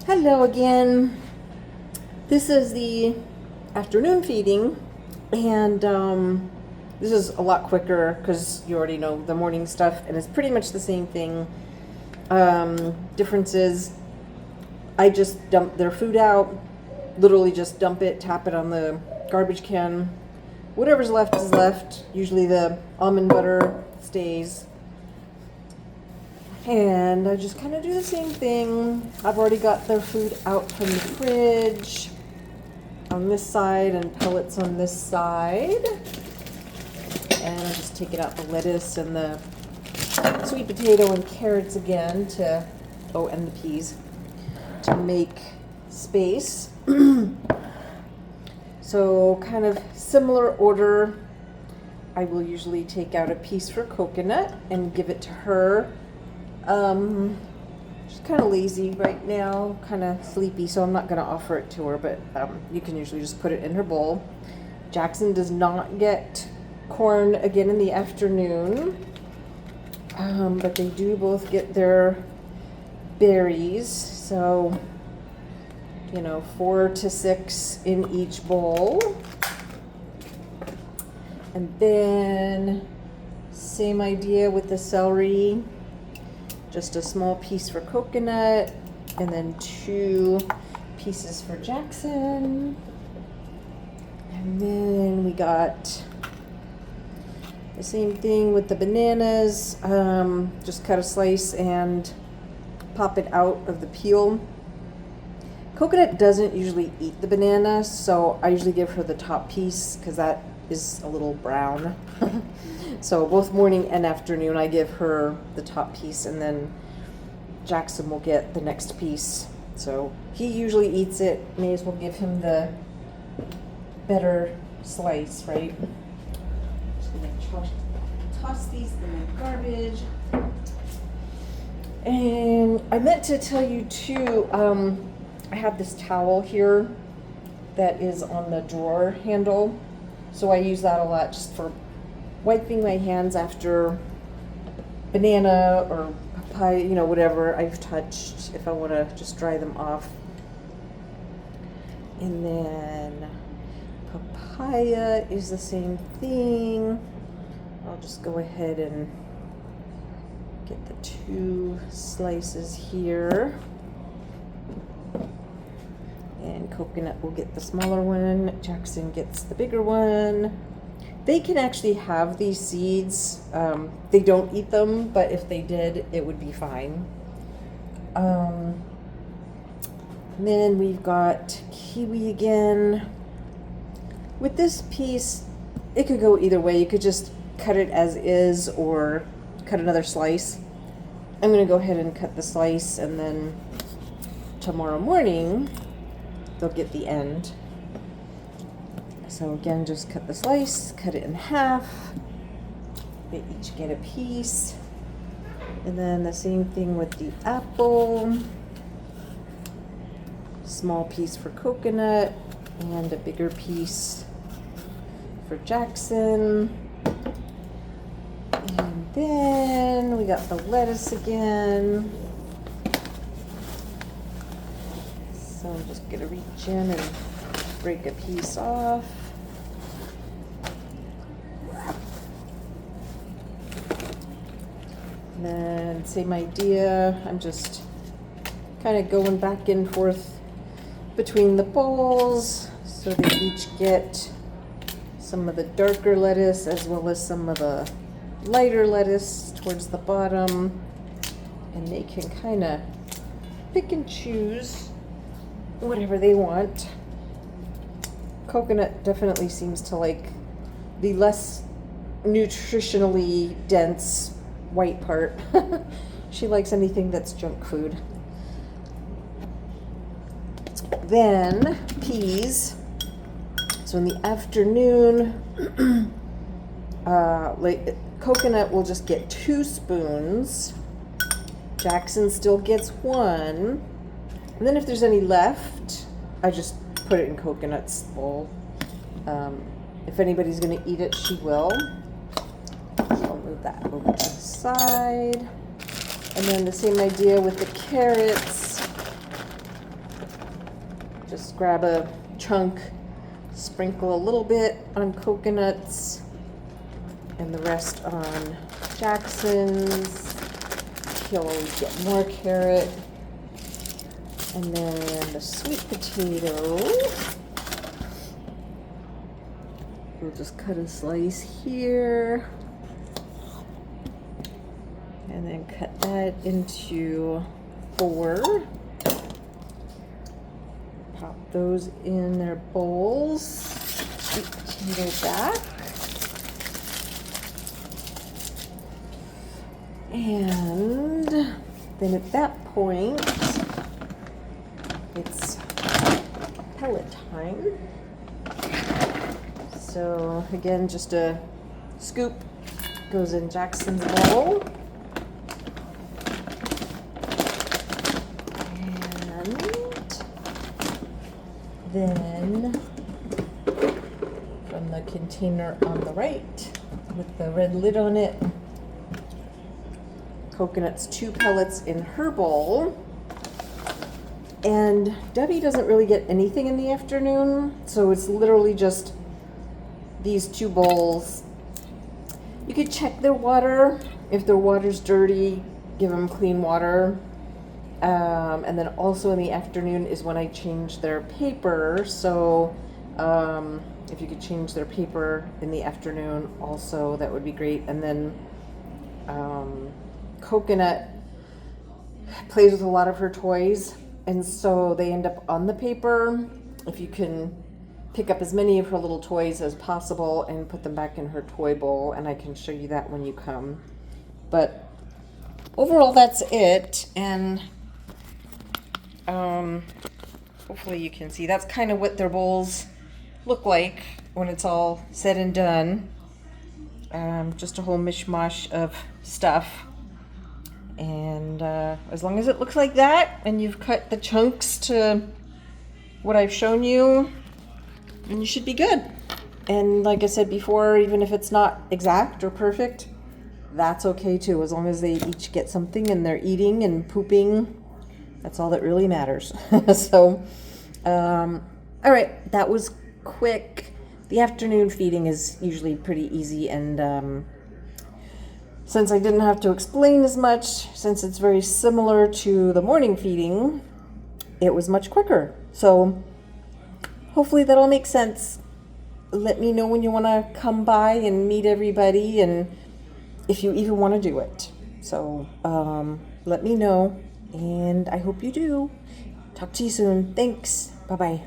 Hello again. This is the afternoon feeding, and this is a lot quicker because you already know the morning stuff, and it's pretty much the same thing. Difference is I just dump their food out, literally just dump it, tap it on the garbage can. Whatever's left is left. Usually the almond butter stays. And I just kind of do the same thing. I've already got their food out from the fridge on this side and pellets on this side. And I'm just taking out the lettuce and the sweet potato and carrots again to, oh, and the peas, to make space. So kind of similar order. I will usually take out a piece for Coconut and give it to her. She's kind of lazy right now, kind of sleepy, so I'm not going to offer it to her, but you can usually just put it in her bowl. Jackson does not get corn again in the afternoon, but they do both get their berries, so, 4 to 6 in each bowl. And then, same idea with the celery. Just a small piece for Coconut, and then 2 pieces for Jackson. And then we got the same thing with the bananas. Just cut a slice and pop it out of the peel. Coconut doesn't usually eat the banana, so I usually give her the top piece because that is a little brown. So both morning and afternoon I give her the top piece, and then Jackson will get the next piece. So he usually eats it. May as well give him the better slice, right? Just gonna toss these in the garbage. And I meant to tell you too, I have this towel here that is on the drawer handle. So I use that a lot just for wiping my hands after banana or papaya, whatever I've touched, if I want to just dry them off. And then papaya is the same thing. I'll just go ahead and get the 2 slices here. And Coconut will get the smaller one. Jackson gets the bigger one. They can actually have these seeds. They don't eat them, but if they did, it would be fine. And then we've got kiwi again. With this piece, it could go either way. You could just cut it as is or cut another slice. I'm going to go ahead and cut the slice, and then tomorrow morning they'll get the end. So again, just cut the slice, cut it in half. They each get a piece. And then the same thing with the apple. Small piece for Coconut and a bigger piece for Jackson. And then we got the lettuce again. So I'm just gonna reach in and break a piece off. And then same idea, I'm just kind of going back and forth between the bowls so they each get some of the darker lettuce as well as some of the lighter lettuce towards the bottom, and they can kind of pick and choose whatever they want. Coconut definitely seems to like the less nutritionally dense white part. She likes anything that's junk food. Then peas. So in the afternoon, Coconut will just get 2 spoons. Jackson still gets 1. And then if there's any left, I just put it in Coconut's bowl. If anybody's going to eat it, she will. So I'll move that over to the side. And then the same idea with the carrots. Just grab a chunk, sprinkle a little bit on coconuts, and the rest on Jackson's. He'll always get more carrot. And then the sweet potato. We'll just cut a slice here. And then cut that into 4. Pop those in their bowls. Sweet potato back. And then at that point, it's pellet time. So again, just a scoop goes in Jackson's bowl. Then from the container on the right with the red lid on it, coconuts 2 pellets in her bowl. And Debbie doesn't really get anything in the afternoon, so it's literally just these 2 bowls. You could check their water. If their water's dirty, give them clean water. And then also in the afternoon is when I change their paper. So if you could change their paper in the afternoon also, that would be great. And then Coconut plays with a lot of her toys, and so they end up on the paper. If you can pick up as many of her little toys as possible and put them back in her toy bowl, and I can show you that when you come. But overall, that's it. And hopefully you can see that's kind of what their bowls look like when it's all said and done. Just a whole mishmash of stuff. And as long as it looks like that and you've cut the chunks to what I've shown you, then you should be good. And like I said before, even if it's not exact or perfect, that's okay too. As long as they each get something and they're eating and pooping, that's all that really matters. So, all right, that was quick. The afternoon feeding is usually pretty easy, and since I didn't have to explain as much, since it's very similar to the morning feeding, it was much quicker. So hopefully that all makes sense. Let me know when you want to come by and meet everybody, and if you even want to do it. So let me know, and I hope you do. Talk to you soon. Thanks. Bye-bye.